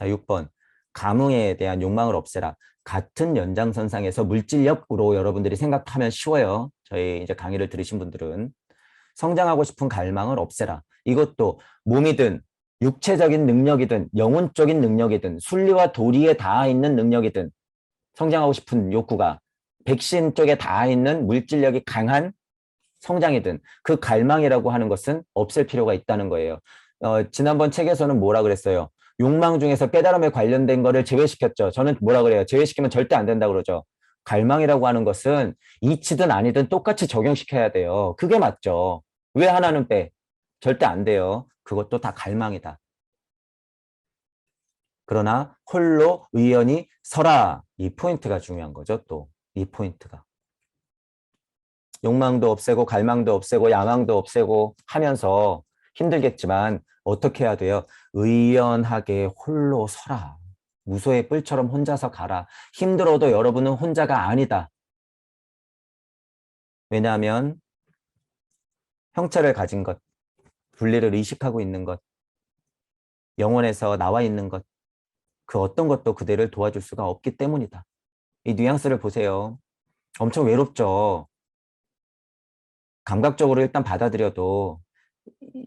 자, 6번. 감흥에 대한 욕망을 없애라. 같은 연장선상에서 물질력으로 여러분들이 생각하면 쉬워요. 저희 이제 강의를 들으신 분들은. 성장하고 싶은 갈망을 없애라. 이것도 몸이든 육체적인 능력이든 영혼적인 능력이든 순리와 도리에 닿아 있는 능력이든 성장하고 싶은 욕구가 백신 쪽에 닿아 있는 물질력이 강한 성장이든 그 갈망이라고 하는 것은 없앨 필요가 있다는 거예요. 지난번 책에서는 뭐라 그랬어요? 욕망 중에서 깨달음에 관련된 거를 제외시켰죠. 저는 뭐라 그래요? 제외시키면 절대 안 된다고 그러죠. 갈망이라고 하는 것은 이치든 아니든 똑같이 적용시켜야 돼요. 그게 맞죠. 왜 하나는 빼? 절대 안 돼요. 그것도 다 갈망이다. 그러나 홀로 의연히 서라. 이 포인트가 중요한 거죠. 또 이 포인트가. 욕망도 없애고 갈망도 없애고 야망도 없애고 하면서 힘들겠지만 어떻게 해야 돼요? 의연하게 홀로 서라. 무소의 뿔처럼 혼자서 가라. 힘들어도 여러분은 혼자가 아니다. 왜냐하면 형체를 가진 것, 분리를 의식하고 있는 것, 영혼에서 나와 있는 것, 그 어떤 것도 그대를 도와줄 수가 없기 때문이다. 이 뉘앙스를 보세요. 엄청 외롭죠. 감각적으로 일단 받아들여도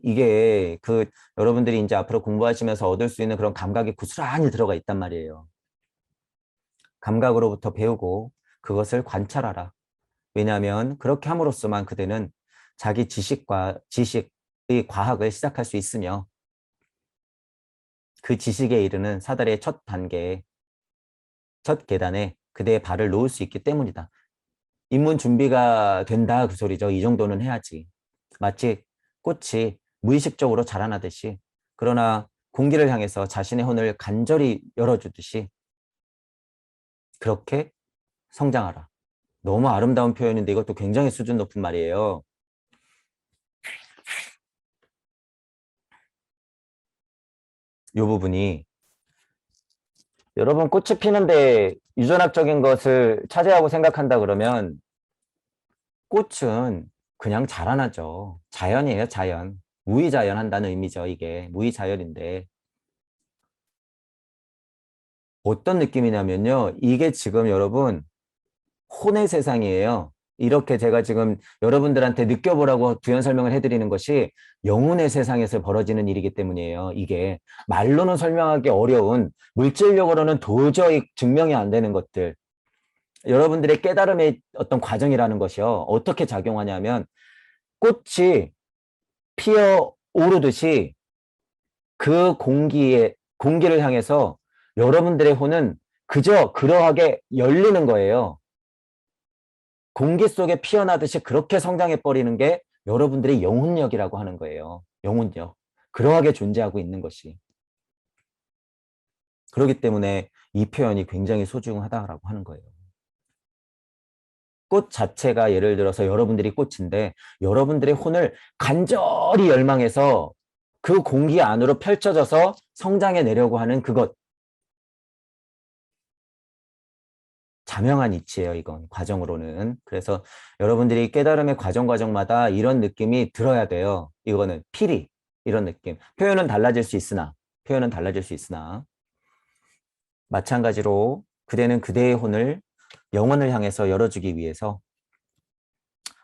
이게 그 여러분들이 이제 앞으로 공부하시면서 얻을 수 있는 그런 감각이 고스란히 들어가 있단 말이에요. 감각으로부터 배우고 그것을 관찰하라. 왜냐하면 그렇게 함으로써만 그대는 자기 지식의 과학을 시작할 수 있으며 그 지식에 이르는 사다리의 첫 단계에 첫 계단에 그대의 발을 놓을 수 있기 때문이다. 입문 준비가 된다 그 소리죠. 이 정도는 해야지. 마치 꽃이 무의식적으로 자라나듯이 그러나 공기를 향해서 자신의 혼을 간절히 열어주듯이 그렇게 성장하라. 너무 아름다운 표현인데 이것도 굉장히 수준 높은 말이에요. 이 부분이 여러분 꽃이 피는데 유전학적인 것을 차지하고 생각한다 그러면 꽃은 그냥 자라나죠. 자연이에요, 자연. 무의자연한다는 의미죠, 이게. 무의자연인데. 어떤 느낌이냐면요. 이게 지금 여러분 혼의 세상이에요. 이렇게 제가 지금 여러분들한테 느껴보라고 부연 설명을 해드리는 것이 영혼의 세상에서 벌어지는 일이기 때문이에요. 이게 말로는 설명하기 어려운 물질력으로는 도저히 증명이 안 되는 것들. 여러분들의 깨달음의 어떤 과정이라는 것이요. 어떻게 작용하냐면 꽃이 피어 오르듯이 그 공기를 향해서 여러분들의 혼은 그저 그러하게 열리는 거예요. 공기 속에 피어나듯이 그렇게 성장해 버리는 게 여러분들의 영혼력이라고 하는 거예요. 영혼력. 그러하게 존재하고 있는 것이. 그렇기 때문에 이 표현이 굉장히 소중하다라고 하는 거예요. 꽃 자체가 예를 들어서 여러분들이 꽃인데 여러분들의 혼을 간절히 열망해서 그 공기 안으로 펼쳐져서 성장해 내려고 하는 그것. 자명한 이치예요, 이건 과정으로는. 그래서 여러분들이 깨달음의 과정마다 이런 느낌이 들어야 돼요. 이거는 피리 이런 느낌. 표현은 달라질 수 있으나 마찬가지로 그대는 그대의 혼을 영혼을 향해서 열어주기 위해서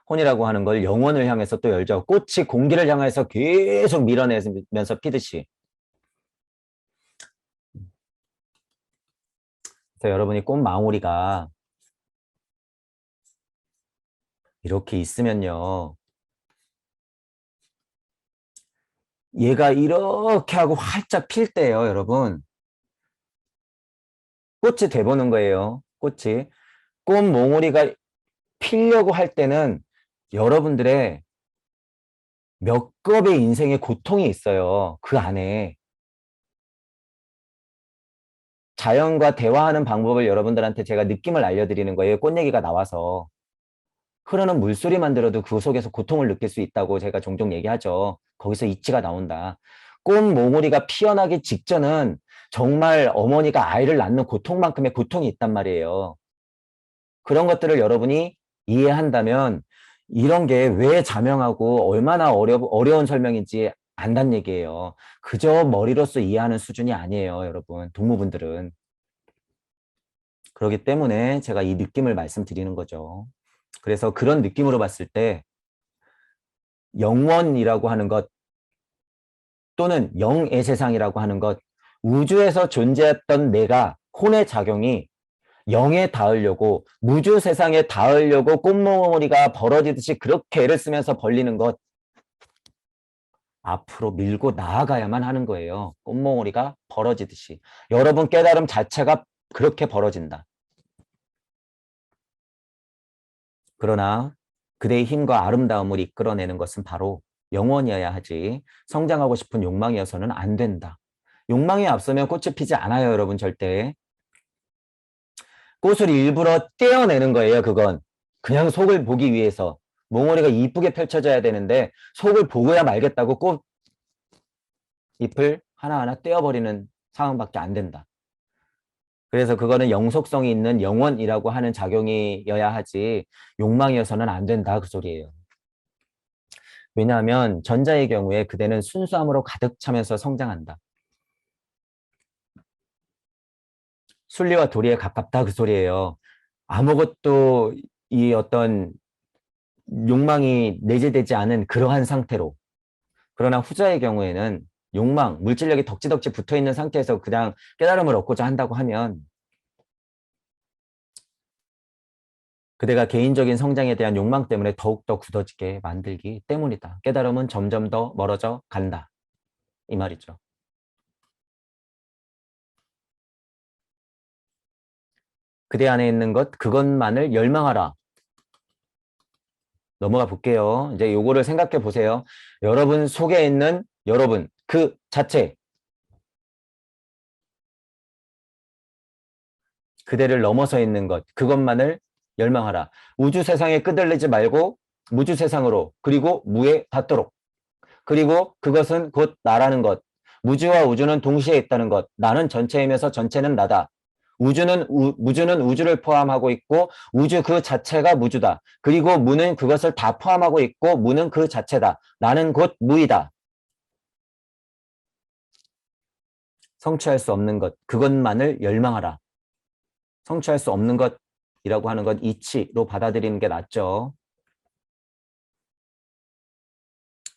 혼이라고 하는 걸 영혼을 향해서 또 열죠. 꽃이 공기를 향해서 계속 밀어내면서 피듯이. 그래서 여러분이 꽃망울이가 이렇게 있으면요. 얘가 이렇게 하고 활짝 필 때예요, 여러분. 꽃이 돼보는 거예요. 꽃이. 꽃몽우리가 피려고 할 때는 여러분들의 몇 겁의 인생의 고통이 있어요. 그 안에. 자연과 대화하는 방법을 여러분들한테 제가 느낌을 알려드리는 거예요. 꽃 얘기가 나와서. 흐르는 물소리만 들어도 그 속에서 고통을 느낄 수 있다고 제가 종종 얘기하죠. 거기서 이치가 나온다. 꽃몽우리가 피어나기 직전은 정말 어머니가 아이를 낳는 고통만큼의 고통이 있단 말이에요. 그런 것들을 여러분이 이해한다면 이런 게 왜 자명하고 얼마나 어려운 설명인지 안단 얘기예요. 그저 머리로서 이해하는 수준이 아니에요, 여러분. 동무분들은. 그렇기 때문에 제가 이 느낌을 말씀드리는 거죠. 그래서 그런 느낌으로 봤을 때 영원이라고 하는 것 또는 영의 세상이라고 하는 것, 우주에서 존재했던 내가 혼의 작용이 영에 닿으려고 무주 세상에 닿으려고 꽃몽오리가 벌어지듯이 그렇게 애를 쓰면서 벌리는 것, 앞으로 밀고 나아가야만 하는 거예요. 꽃몽오리가 벌어지듯이. 여러분 깨달음 자체가 그렇게 벌어진다. 그러나 그대의 힘과 아름다움을 이끌어내는 것은 바로 영원이어야 하지 성장하고 싶은 욕망이어서는 안 된다. 욕망이 앞서면 꽃이 피지 않아요, 여러분. 절대. 꽃을 일부러 떼어내는 거예요, 그건. 그냥 속을 보기 위해서. 몽오리가 이쁘게 펼쳐져야 되는데 속을 보고야 말겠다고 꽃잎을 하나하나 떼어버리는 상황밖에 안 된다. 그래서 그거는 영속성이 있는 영원이라고 하는 작용이어야 하지 욕망이어서는 안 된다, 그 소리예요. 왜냐하면 전자의 경우에 그대는 순수함으로 가득 차면서 성장한다. 순리와 도리에 가깝다, 그 소리예요. 아무것도 이 어떤 욕망이 내재되지 않은 그러한 상태로. 그러나 후자의 경우에는 욕망, 물질력이 덕지덕지 붙어있는 상태에서 그냥 깨달음을 얻고자 한다고 하면 그대가 개인적인 성장에 대한 욕망 때문에 더욱더 굳어지게 만들기 때문이다. 깨달음은 점점 더 멀어져 간다. 이 말이죠. 그대 안에 있는 것, 그것만을 열망하라. 넘어가 볼게요. 이제 요거를 생각해 보세요. 여러분 속에 있는 여러분, 그 자체, 그대를 넘어서 있는 것, 그것만을 열망하라. 우주 세상에 끄들리지 말고 무주 세상으로, 그리고 무에 닿도록. 그리고 그것은 곧 나라는 것. 무주와 우주는 동시에 있다는 것. 나는 전체이면서 전체는 나다. 무주는 우주를 포함하고 있고 우주 그 자체가 무주다. 그리고 무는 그것을 다 포함하고 있고 무는 그 자체다. 나는 곧 무이다. 성취할 수 없는 것, 그것만을 열망하라. 성취할 수 없는 것이라고 하는 것 이치로 받아들이는 게 낫죠.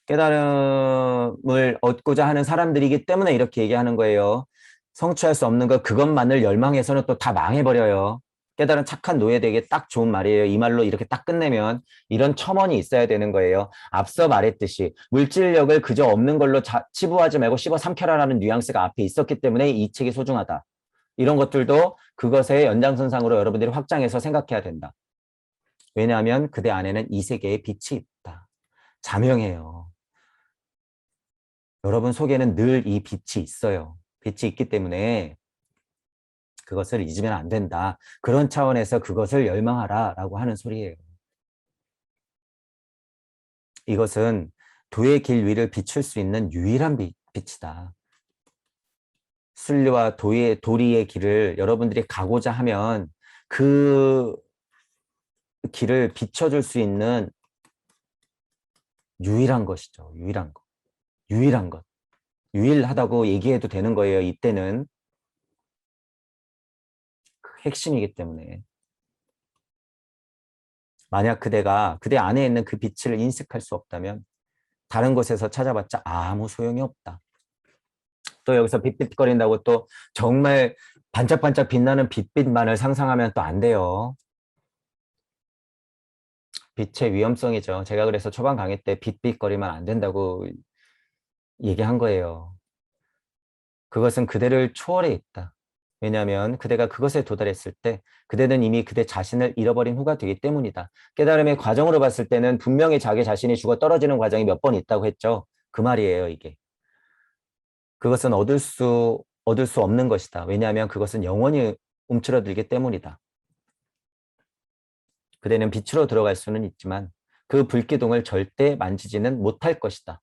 깨달음을 얻고자 하는 사람들이기 때문에 이렇게 얘기하는 거예요. 성취할 수 없는 것, 그것만을 열망해서는 또 다 망해버려요. 깨달은 착한 노예되게 딱 좋은 말이에요. 이 말로 이렇게 딱 끝내면 이런 첨언이 있어야 되는 거예요. 앞서 말했듯이 물질력을 그저 없는 걸로 치부하지 말고 씹어 삼켜라라는 뉘앙스가 앞에 있었기 때문에 이 책이 소중하다. 이런 것들도 그것의 연장선상으로 여러분들이 확장해서 생각해야 된다. 왜냐하면 그대 안에는 이 세계의 빛이 있다. 자명해요. 여러분 속에는 늘 이 빛이 있어요. 빛이 있기 때문에 그것을 잊으면 안 된다. 그런 차원에서 그것을 열망하라 라고 하는 소리예요. 이것은 도의 길 위를 비출 수 있는 유일한 빛이다. 순리와 도리의 길을 여러분들이 가고자 하면 그 길을 비춰줄 수 있는 유일한 것이죠. 유일한 것. 유일한 것. 유일하다고 얘기해도 되는 거예요. 이때는 핵심이기 때문에. 만약 그대가 그대 안에 있는 그 빛을 인식할 수 없다면 다른 곳에서 찾아봤자 아무 소용이 없다. 또 여기서 빛빛거린다고 또 정말 반짝반짝 빛나는 빛빛만을 상상하면 또 안 돼요. 빛의 위험성이죠. 제가 그래서 초반 강의 때 빛빛거리면 안 된다고 얘기한 거예요. 그것은 그대를 초월해 있다. 왜냐하면 그대가 그것에 도달했을 때 그대는 이미 그대 자신을 잃어버린 후가 되기 때문이다. 깨달음의 과정으로 봤을 때는 분명히 자기 자신이 죽어 떨어지는 과정이 몇 번 있다고 했죠. 그 말이에요, 이게. 그것은 얻을 수 없는 것이다. 왜냐하면 그것은 영원히 움츠러들기 때문이다. 그대는 빛으로 들어갈 수는 있지만 그 불기둥을 절대 만지지는 못할 것이다.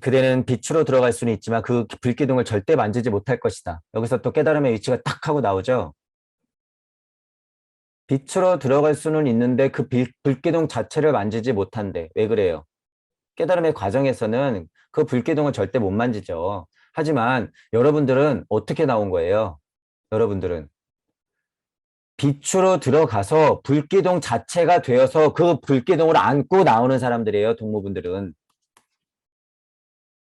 그대는 빛으로 들어갈 수는 있지만 그 불기둥을 절대 만지지 못할 것이다. 여기서 또 깨달음의 위치가 딱 하고 나오죠. 빛으로 들어갈 수는 있는데 그 불기둥 자체를 만지지 못한대. 왜 그래요? 깨달음의 과정에서는 그 불기둥을 절대 못 만지죠. 하지만 여러분들은 어떻게 나온 거예요? 여러분들은 빛으로 들어가서 불기둥 자체가 되어서 그 불기둥을 안고 나오는 사람들이에요. 동무분들은.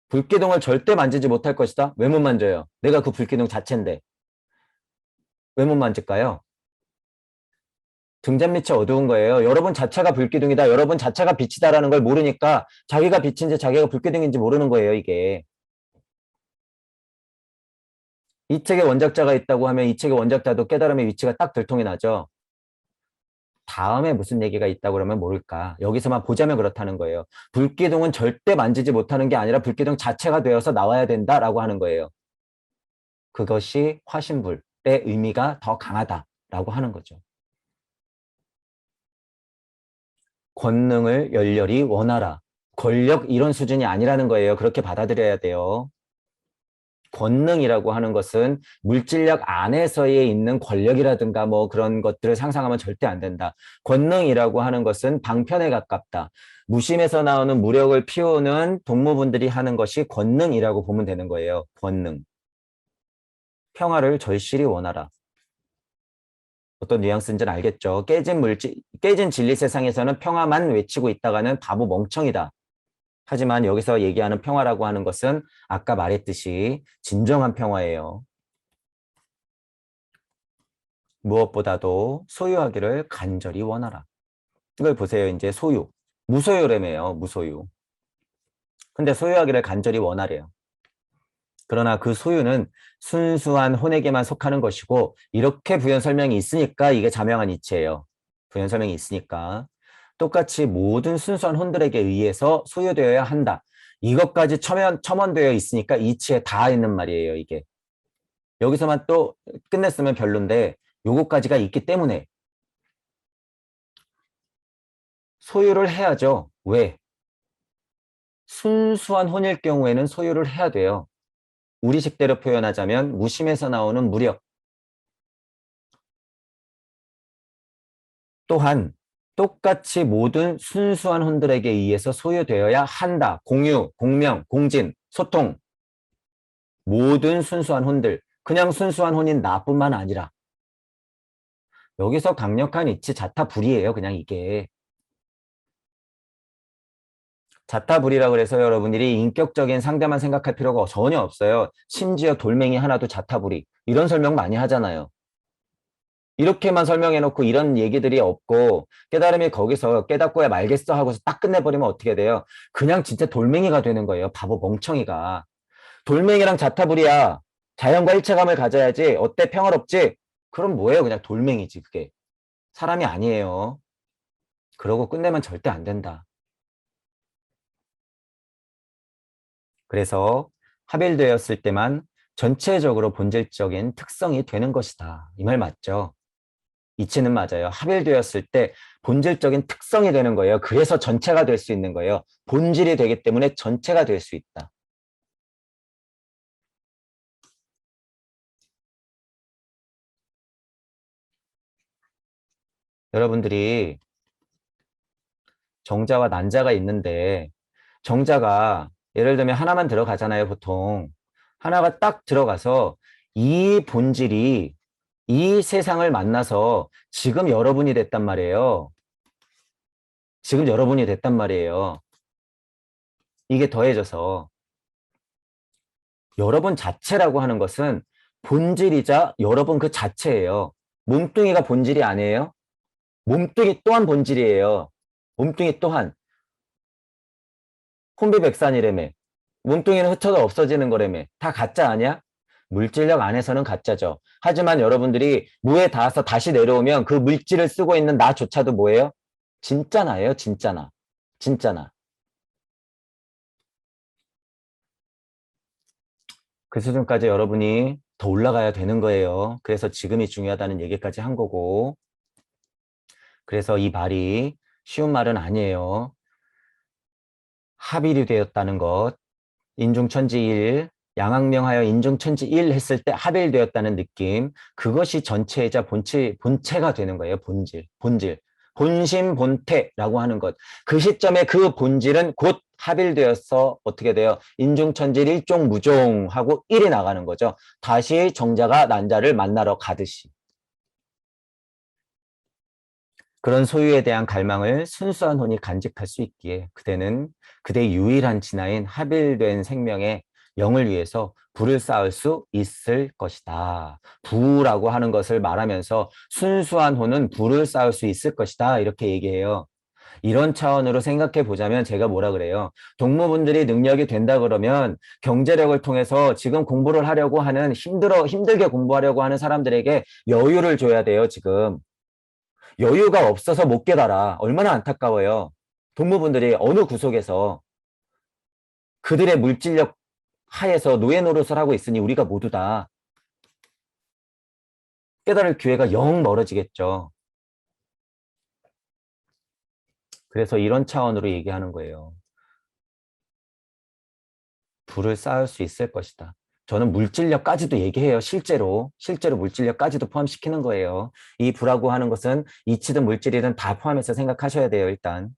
불기둥을 절대 만지지 못할 것이다. 왜 못 만져요? 내가 그 불기둥 자체인데. 왜 못 만질까요? 등잔밑이 어두운 거예요. 여러분 자체가 불기둥이다. 여러분 자체가 빛이다라는 걸 모르니까 자기가 빛인지 자기가 불기둥인지 모르는 거예요, 이게. 이 책에 원작자가 있다고 하면 이 책의 원작자도 깨달음의 위치가 딱 들통이 나죠. 다음에 무슨 얘기가 있다고 그러면 모를까. 여기서만 보자면 그렇다는 거예요. 불기둥은 절대 만지지 못하는 게 아니라 불기둥 자체가 되어서 나와야 된다라고 하는 거예요. 그것이 화신불의 의미가 더 강하다라고 하는 거죠. 권능을 열렬히 원하라. 권력 이런 수준이 아니라는 거예요. 그렇게 받아들여야 돼요. 권능이라고 하는 것은 물질력 안에서에 있는 권력이라든가 뭐 그런 것들을 상상하면 절대 안 된다. 권능이라고 하는 것은 방편에 가깝다. 무심에서 나오는 무력을 피우는 동무분들이 하는 것이 권능이라고 보면 되는 거예요. 권능. 평화를 절실히 원하라. 어떤 뉘앙스인지는 알겠죠. 깨진 진리 세상에서는 평화만 외치고 있다가는 바보 멍청이다. 하지만 여기서 얘기하는 평화라고 하는 것은 아까 말했듯이 진정한 평화예요. 무엇보다도 소유하기를 간절히 원하라. 이걸 보세요. 이제 소유. 무소유라며요. 무소유. 근데 소유하기를 간절히 원하래요. 그러나 그 소유는 순수한 혼에게만 속하는 것이고 이렇게 부연 설명이 있으니까 이게 자명한 이치예요. 부연 설명이 있으니까. 똑같이 모든 순수한 혼들에게 의해서 소유되어야 한다. 이것까지 첨언되어 있으니까 이치에 다 있는 말이에요, 이게. 여기서만 또 끝냈으면 별론데 요거까지가 있기 때문에 소유를 해야죠. 왜? 순수한 혼일 경우에는 소유를 해야 돼요. 우리식대로 표현하자면 무심에서 나오는 무력. 또한 똑같이 모든 순수한 혼들에게 의해서 소유되어야 한다. 공유, 공명, 공진, 소통. 모든 순수한 혼들. 그냥 순수한 혼인 나뿐만 아니라. 여기서 강력한 이치 자타불이에요. 그냥 이게. 자타불이라 그래서 여러분들이 인격적인 상대만 생각할 필요가 전혀 없어요. 심지어 돌멩이 하나도 자타불이. 이런 설명 많이 하잖아요. 이렇게만 설명해놓고 이런 얘기들이 없고 깨달음이 거기서 깨닫고야 말겠어 하고서 딱 끝내버리면 어떻게 돼요? 그냥 진짜 돌멩이가 되는 거예요. 바보 멍청이가. 돌멩이랑 자타불이야. 자연과 일체감을 가져야지. 어때? 평화롭지? 그럼 뭐예요? 그냥 돌멩이지 그게. 사람이 아니에요. 그러고 끝내면 절대 안 된다. 그래서 합일되었을 때만 전체적으로 본질적인 특성이 되는 것이다. 이 말 맞죠? 이치는 맞아요. 합일되었을 때 본질적인 특성이 되는 거예요. 그래서 전체가 될 수 있는 거예요. 본질이 되기 때문에 전체가 될 수 있다. 여러분들이 정자와 난자가 있는데 정자가 예를 들면 하나만 들어가잖아요. 보통. 하나가 딱 들어가서 이 본질이 이 세상을 만나서 지금 여러분이 됐단 말이에요. 지금 여러분이 됐단 말이에요. 이게 더해져서 여러분 자체라고 하는 것은 본질이자 여러분 그 자체예요. 몸뚱이가 본질이 아니에요? 몸뚱이 또한 본질이에요. 몸뚱이 또한. 혼비백산이라며. 몸뚱이는 흩어져 없어지는 거라며. 다 가짜 아니야? 물질력 안에서는 가짜죠. 하지만 여러분들이 무에 닿아서 다시 내려오면 그 물질을 쓰고 있는 나조차도 뭐예요? 진짜나예요, 진짜나. 진짜나. 그 수준까지 여러분이 더 올라가야 되는 거예요. 그래서 지금이 중요하다는 얘기까지 한 거고. 그래서 이 말이 쉬운 말은 아니에요. 합일이 되었다는 것, 인중천지일, 양악명하여 인중천지 일 했을 때 합일되었다는 느낌. 그것이 전체이자 본체가 되는 거예요. 본질. 본심 본태라고 하는 것. 그 시점에 그 본질은 곧 합일되어서 어떻게 돼요? 인중천질 일종무종하고 일이 나가는 거죠. 다시 정자가 난자를 만나러 가듯이. 그런 소유에 대한 갈망을 순수한 혼이 간직할 수 있기에 그대는 그대의 유일한 진화인 합일된 생명의 영을 위해서 불을 쌓을 수 있을 것이다. 부라고 하는 것을 말하면서 순수한 혼은 불을 쌓을 수 있을 것이다. 이렇게 얘기해요. 이런 차원으로 생각해 보자면 제가 뭐라 그래요? 동무분들이 능력이 된다 그러면 경제력을 통해서 지금 공부를 하려고 하는 힘들게 공부하려고 하는 사람들에게 여유를 줘야 돼요, 지금. 여유가 없어서 못 깨달아. 얼마나 안타까워요. 동무분들이 어느 구석에서 그들의 물질력 하에서 노예 노릇을 하고 있으니 우리가 모두 다 깨달을 기회가 영 멀어지겠죠. 그래서 이런 차원으로 얘기하는 거예요. 불을 쌓을 수 있을 것이다. 저는 물질력까지도 얘기해요. 실제로 물질력까지도 포함시키는 거예요. 이 불하고 하는 것은 이치든 물질이든 다 포함해서 생각하셔야 돼요. 일단.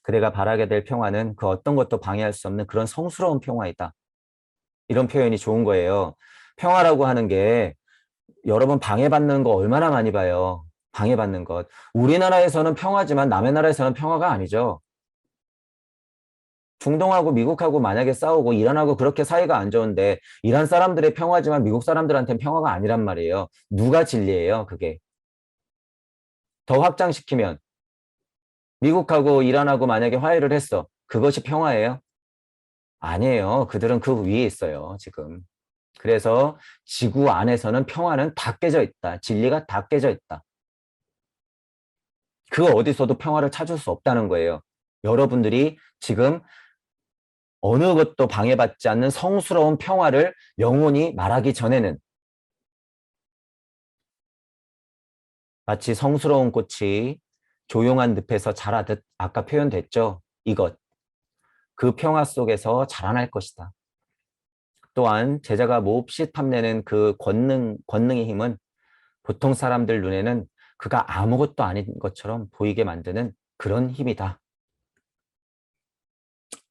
그대가 바라게 될 평화는 그 어떤 것도 방해할 수 없는 그런 성스러운 평화이다. 이런 표현이 좋은 거예요. 평화라고 하는 게 여러분 방해받는 거 얼마나 많이 봐요. 방해받는 것. 우리나라에서는 평화지만 남의 나라에서는 평화가 아니죠. 중동하고 미국하고 만약에 싸우고 이란하고 그렇게 사이가 안 좋은데 이란 사람들의 평화지만 미국 사람들한테는 평화가 아니란 말이에요. 누가 진리예요, 그게. 더 확장시키면 미국하고 이란하고 만약에 화해를 했어. 그것이 평화예요? 아니에요. 그들은 그 위에 있어요, 지금. 그래서 지구 안에서는 평화는 다 깨져 있다. 진리가 다 깨져 있다. 그 어디서도 평화를 찾을 수 없다는 거예요. 여러분들이 지금 어느 것도 방해받지 않는 성스러운 평화를 영원히 말하기 전에는 마치 성스러운 꽃이 조용한 늪에서 자라듯 아까 표현됐죠. 이것. 그 평화 속에서 자라날 것이다. 또한 제자가 몹시 탐내는 그 권능의 힘은 보통 사람들 눈에는 그가 아무것도 아닌 것처럼 보이게 만드는 그런 힘이다.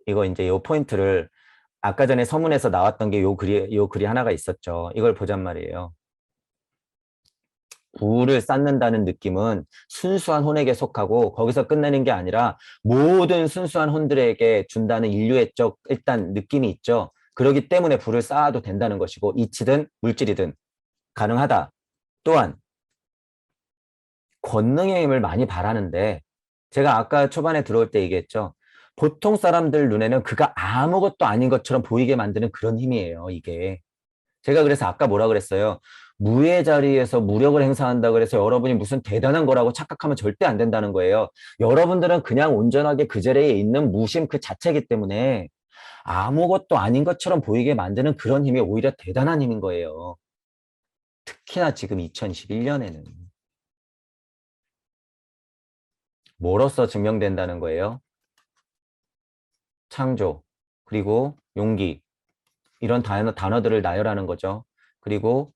이거 이제 요 포인트를 아까 전에 서문에서 나왔던 게 요 글이 하나가 있었죠. 이걸 보잔 말이에요. 구를 쌓는다는 느낌은 순수한 혼에게 속하고 거기서 끝내는 게 아니라 모든 순수한 혼들에게 준다는 인류의 일단 느낌이 있죠. 그렇기 때문에 불을 쌓아도 된다는 것이고 이치든 물질이든 가능하다. 또한 권능의 힘을 많이 바라는데 제가 아까 초반에 들어올 때 얘기했죠. 보통 사람들 눈에는 그가 아무것도 아닌 것처럼 보이게 만드는 그런 힘이에요, 이게. 제가 그래서 아까 뭐라 그랬어요? 무의 자리에서 무력을 행사한다 그래서 여러분이 무슨 대단한 거라고 착각하면 절대 안 된다는 거예요. 여러분들은 그냥 온전하게 그 자리에 있는 무심 그 자체이기 때문에 아무것도 아닌 것처럼 보이게 만드는 그런 힘이 오히려 대단한 힘인 거예요. 특히나 지금 2021년에는. 뭐로써 증명된다는 거예요? 창조, 그리고 용기, 이런 단어들을 나열하는 거죠. 그리고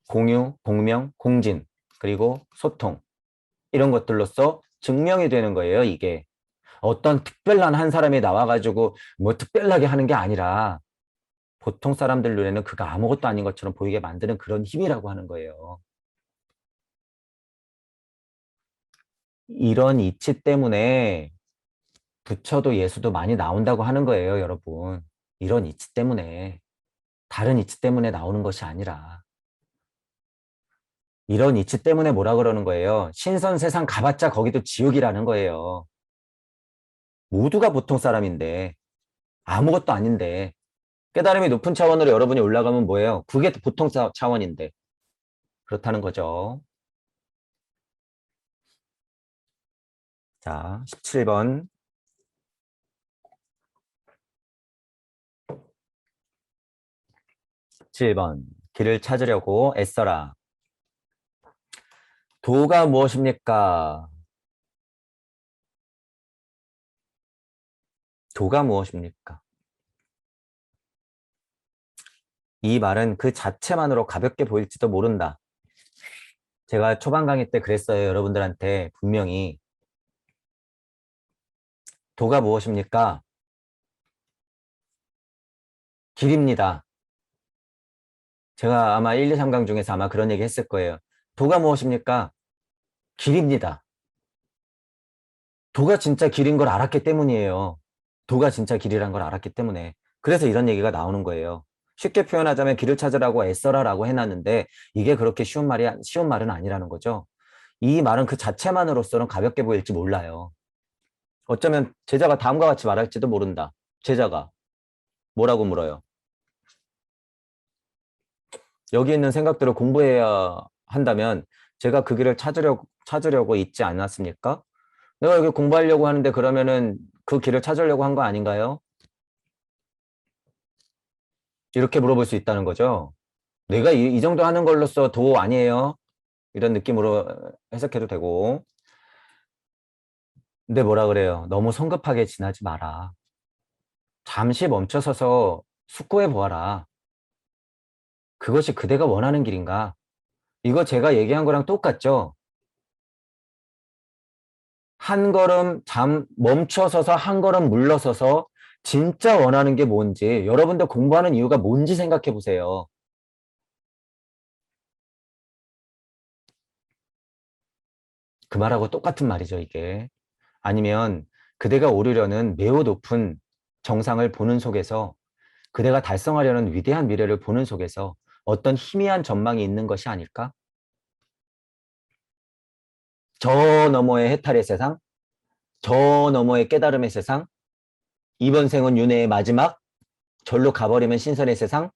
공유, 공명, 공진, 그리고 소통, 이런 것들로서 증명이 되는 거예요, 이게. 어떤 특별한 한 사람이 나와가지고 뭐 특별하게 하는 게 아니라 보통 사람들 눈에는 그가 아무것도 아닌 것처럼 보이게 만드는 그런 힘이라고 하는 거예요. 이런 이치 때문에 부처도 예수도 많이 나온다고 하는 거예요, 여러분. 이런 이치 때문에. 다른 이치 때문에 나오는 것이 아니라. 이런 이치 때문에 뭐라 그러는 거예요? 신선 세상 가봤자 거기도 지옥이라는 거예요. 모두가 보통 사람인데 아무것도 아닌데 깨달음이 높은 차원으로 여러분이 올라가면 뭐예요? 그게 보통 차원인데 그렇다는 거죠. 자, 17번. 17번. 길을 찾으려고 애써라. 도가 무엇입니까? 도가 무엇입니까? 이 말은 그 자체만으로 가볍게 보일지도 모른다. 제가 초반 강의 때 그랬어요. 여러분들한테 분명히. 도가 무엇입니까? 길입니다. 제가 아마 1, 2, 3강 중에서 아마 그런 얘기 했을 거예요. 도가 무엇입니까? 길입니다. 도가 진짜 길인 걸 알았기 때문이에요. 도가 진짜 길이란 걸 알았기 때문에. 그래서 이런 얘기가 나오는 거예요. 쉽게 표현하자면 길을 찾으라고 애써라라고 해놨는데 이게 그렇게 쉬운 말은 아니라는 거죠. 이 말은 그 자체만으로서는 가볍게 보일지 몰라요. 어쩌면 제자가 다음과 같이 말할지도 모른다. 제자가 뭐라고 물어요? 여기 있는 생각들을 공부해야 한다면 제가 그 길을 찾으려고 있지 않았습니까? 내가 여기 공부하려고 하는데 그러면은 그 길을 찾으려고 한 거 아닌가요? 이렇게 물어볼 수 있다는 거죠. 내가 이 정도 하는 걸로써 도 아니에요? 이런 느낌으로 해석해도 되고. 근데 뭐라 그래요? 너무 성급하게 지나지 마라. 잠시 멈춰서서 숙고해 보아라. 그것이 그대가 원하는 길인가? 이거 제가 얘기한 거랑 똑같죠? 한 걸음 멈춰서서 한 걸음 물러서서 진짜 원하는 게 뭔지 여러분들 공부하는 이유가 뭔지 생각해 보세요. 그 말하고 똑같은 말이죠, 이게. 아니면 그대가 오르려는 매우 높은 정상을 보는 속에서 그대가 달성하려는 위대한 미래를 보는 속에서 어떤 희미한 전망이 있는 것이 아닐까? 저 너머의 해탈의 세상, 저 너머의 깨달음의 세상, 이번 생은 윤회의 마지막, 절로 가버리면 신선의 세상,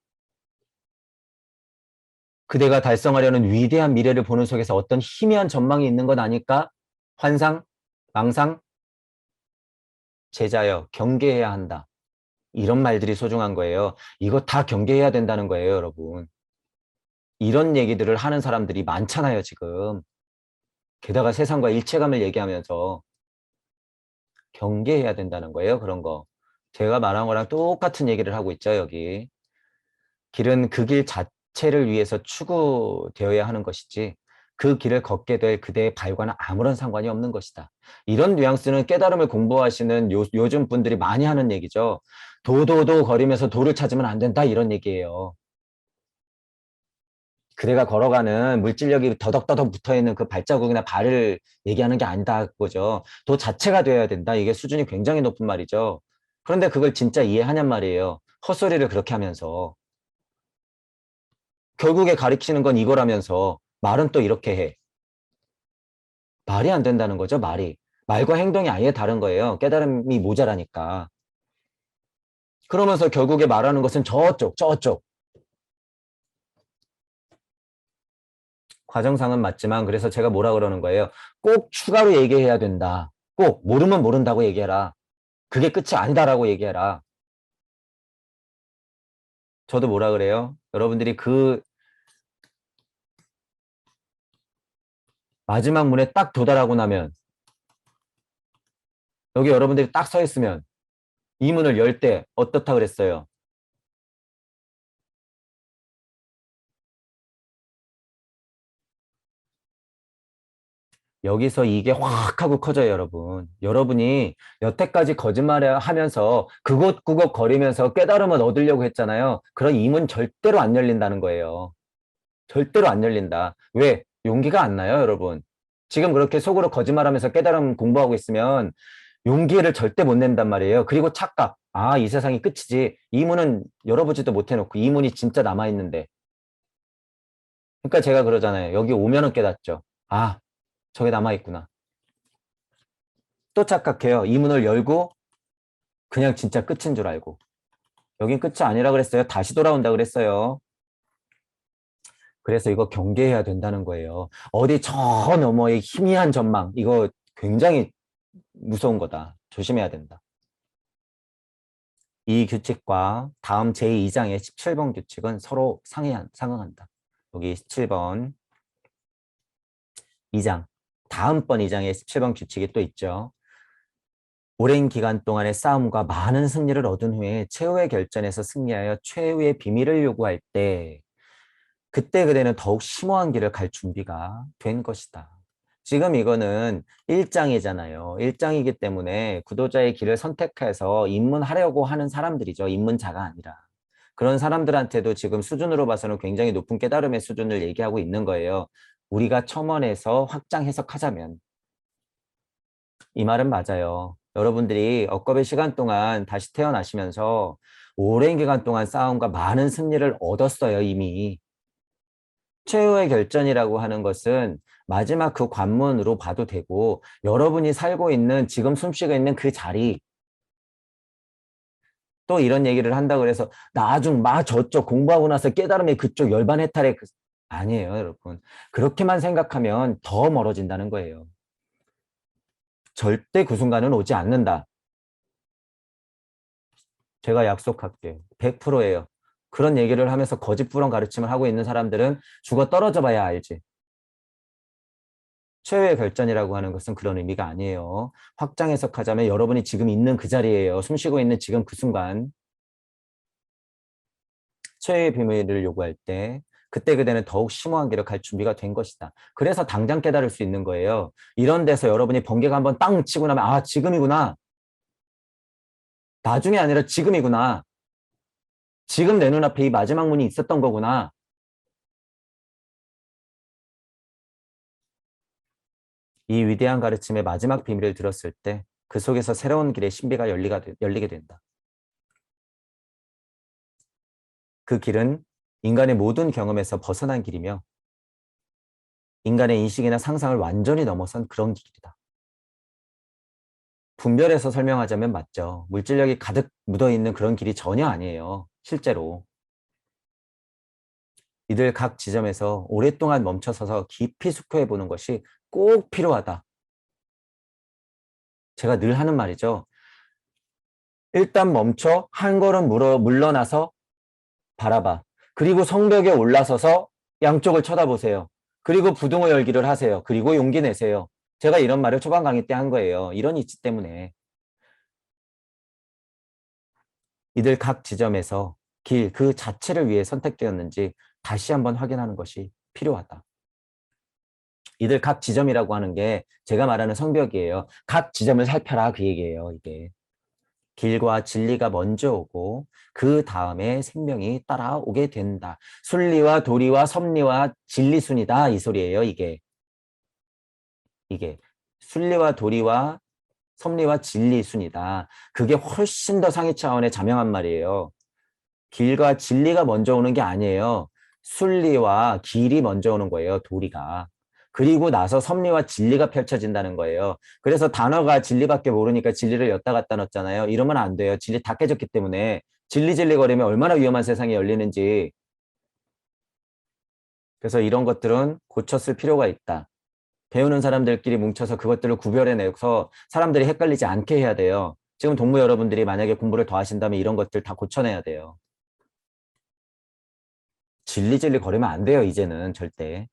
그대가 달성하려는 위대한 미래를 보는 속에서 어떤 희미한 전망이 있는 것 아닐까? 환상, 망상, 제자여, 경계해야 한다. 이런 말들이 소중한 거예요. 이거 다 경계해야 된다는 거예요, 여러분. 이런 얘기들을 하는 사람들이 많잖아요, 지금. 게다가 세상과 일체감을 얘기하면서 경계해야 된다는 거예요, 그런 거. 제가 말한 거랑 똑같은 얘기를 하고 있죠, 여기. 길은 그 길 자체를 위해서 추구되어야 하는 것이지 그 길을 걷게 될 그대의 발과는 아무런 상관이 없는 것이다. 이런 뉘앙스는 깨달음을 공부하시는 요즘 분들이 많이 하는 얘기죠. 도도도 거리면서 도를 찾으면 안 된다 이런 얘기예요. 그대가 걸어가는 물질력이 더덕더덕 붙어있는 그 발자국이나 발을 얘기하는 게 아니다 그거죠. 도 자체가 되어야 된다. 이게 수준이 굉장히 높은 말이죠. 그런데 그걸 진짜 이해하냔 말이에요. 헛소리를 그렇게 하면서. 결국에 가리키는 건 이거라면서 말은 또 이렇게 해. 말이 안 된다는 거죠, 말이. 말과 행동이 아예 다른 거예요. 깨달음이 모자라니까. 그러면서 결국에 말하는 것은 저쪽. 과정상은 맞지만 그래서 제가 뭐라 그러는 거예요. 꼭 추가로 얘기해야 된다. 꼭 모르면 모른다고 얘기해라. 그게 끝이 아니다라고 얘기해라. 저도 뭐라 그래요? 여러분들이 그 마지막 문에 딱 도달하고 나면 여기 여러분들이 딱 서 있으면 이 문을 열 때 어떻다 그랬어요? 여기서 이게 확 하고 커져요, 여러분. 여러분이 여태까지 거짓말을 하면서 그곳 거리면서 깨달음을 얻으려고 했잖아요. 그런 이 문 절대로 안 열린다는 거예요. 절대로 안 열린다. 왜? 용기가 안 나요, 여러분. 지금 그렇게 속으로 거짓말하면서 깨달음 공부하고 있으면 용기를 절대 못 낸단 말이에요. 그리고 착각. 아, 이 세상이 끝이지. 이 문은 열어보지도 못해놓고 이 문이 진짜 남아있는데. 그러니까 제가 그러잖아요. 여기 오면은 깨닫죠. 아, 저게 남아있구나. 또 착각해요. 이 문을 열고 그냥 진짜 끝인 줄 알고. 여긴 끝이 아니라 그랬어요. 다시 돌아온다 그랬어요. 그래서 이거 경계해야 된다는 거예요. 어디 저 너머의 희미한 전망. 이거 굉장히 무서운 거다. 조심해야 된다. 이 규칙과 다음 제2장의 17번 규칙은 서로 상응한다. 여기 17번 2장. 다음번 2장에 17번 규칙이 또 있죠. 오랜 기간 동안의 싸움과 많은 승리를 얻은 후에 최후의 결전에서 승리하여 최후의 비밀을 요구할 때 그때 그대는 더욱 심오한 길을 갈 준비가 된 것이다. 지금 이거는 1장이잖아요. 1장이기 때문에 구도자의 길을 선택해서 입문하려고 하는 사람들이죠. 입문자가 아니라. 그런 사람들한테도 지금 수준으로 봐서는 굉장히 높은 깨달음의 수준을 얘기하고 있는 거예요. 우리가 첨언해서 확장 해석하자면. 이 말은 맞아요. 여러분들이 억겁의 시간 동안 다시 태어나시면서 오랜 기간 동안 싸움과 많은 승리를 얻었어요, 이미. 최후의 결전이라고 하는 것은 마지막 그 관문으로 봐도 되고 여러분이 살고 있는 지금 숨쉬고 있는 그 자리 또 이런 얘기를 한다 그래서 나중 막 저쪽 공부하고 나서 깨달음이 그쪽 열반 해탈에 아니에요, 여러분. 그렇게만 생각하면 더 멀어진다는 거예요. 절대 그 순간은 오지 않는다. 제가 약속할게요. 100%예요. 그런 얘기를 하면서 거짓부렁 가르침을 하고 있는 사람들은 죽어 떨어져 봐야 알지. 최후의 결전이라고 하는 것은 그런 의미가 아니에요. 확장 해석하자면 여러분이 지금 있는 그 자리예요. 숨쉬고 있는 지금 그 순간. 최후의 비밀을 요구할 때 그때 그대는 더욱 심오한 길을 갈 준비가 된 것이다. 그래서 당장 깨달을 수 있는 거예요. 이런 데서 여러분이 번개가 한번 땅 치고 나면 아 지금이구나. 나중에 아니라 지금이구나. 지금 내 눈앞에 이 마지막 문이 있었던 거구나. 이 위대한 가르침의 마지막 비밀을 들었을 때 그 속에서 새로운 길의 신비가 열리게 된다. 그 길은 인간의 모든 경험에서 벗어난 길이며 인간의 인식이나 상상을 완전히 넘어선 그런 길이다. 분별해서 설명하자면 맞죠. 물질력이 가득 묻어있는 그런 길이 전혀 아니에요. 실제로. 이들 각 지점에서 오랫동안 멈춰서서 깊이 숙고해보는 것이 꼭 필요하다. 제가 늘 하는 말이죠. 일단 멈춰 한 걸음 물러나서 바라봐. 그리고 성벽에 올라서서 양쪽을 쳐다보세요. 그리고 부등호 열기를 하세요. 그리고 용기 내세요. 제가 이런 말을 초반 강의 때 한 거예요. 이런 이치 때문에. 이들 각 지점에서 길 그 자체를 위해 선택되었는지 다시 한번 확인하는 것이 필요하다. 이들 각 지점이라고 하는 게 제가 말하는 성벽이에요. 각 지점을 살펴라 그 얘기예요. 이게. 길과 진리가 먼저 오고 그 다음에 생명이 따라오게 된다. 순리와 도리와 섭리와 진리순이다 이 소리예요. 이게 순리와 도리와 섭리와 진리순이다. 그게 훨씬 더 상위 차원의 자명한 말이에요. 길과 진리가 먼저 오는 게 아니에요. 순리와 길이 먼저 오는 거예요. 도리가. 그리고 나서 섭리와 진리가 펼쳐진다는 거예요. 그래서 단어가 진리밖에 모르니까 진리를 엿다 갖다 넣었잖아요. 이러면 안 돼요. 진리 다 깨졌기 때문에 진리 거리면 얼마나 위험한 세상이 열리는지. 그래서 이런 것들은 고쳤을 필요가 있다. 배우는 사람들끼리 뭉쳐서 그것들을 구별해내서 사람들이 헷갈리지 않게 해야 돼요. 지금 동무 여러분들이 만약에 공부를 더 하신다면 이런 것들 다 고쳐내야 돼요. 진리 거리면 안 돼요, 이제는 절대.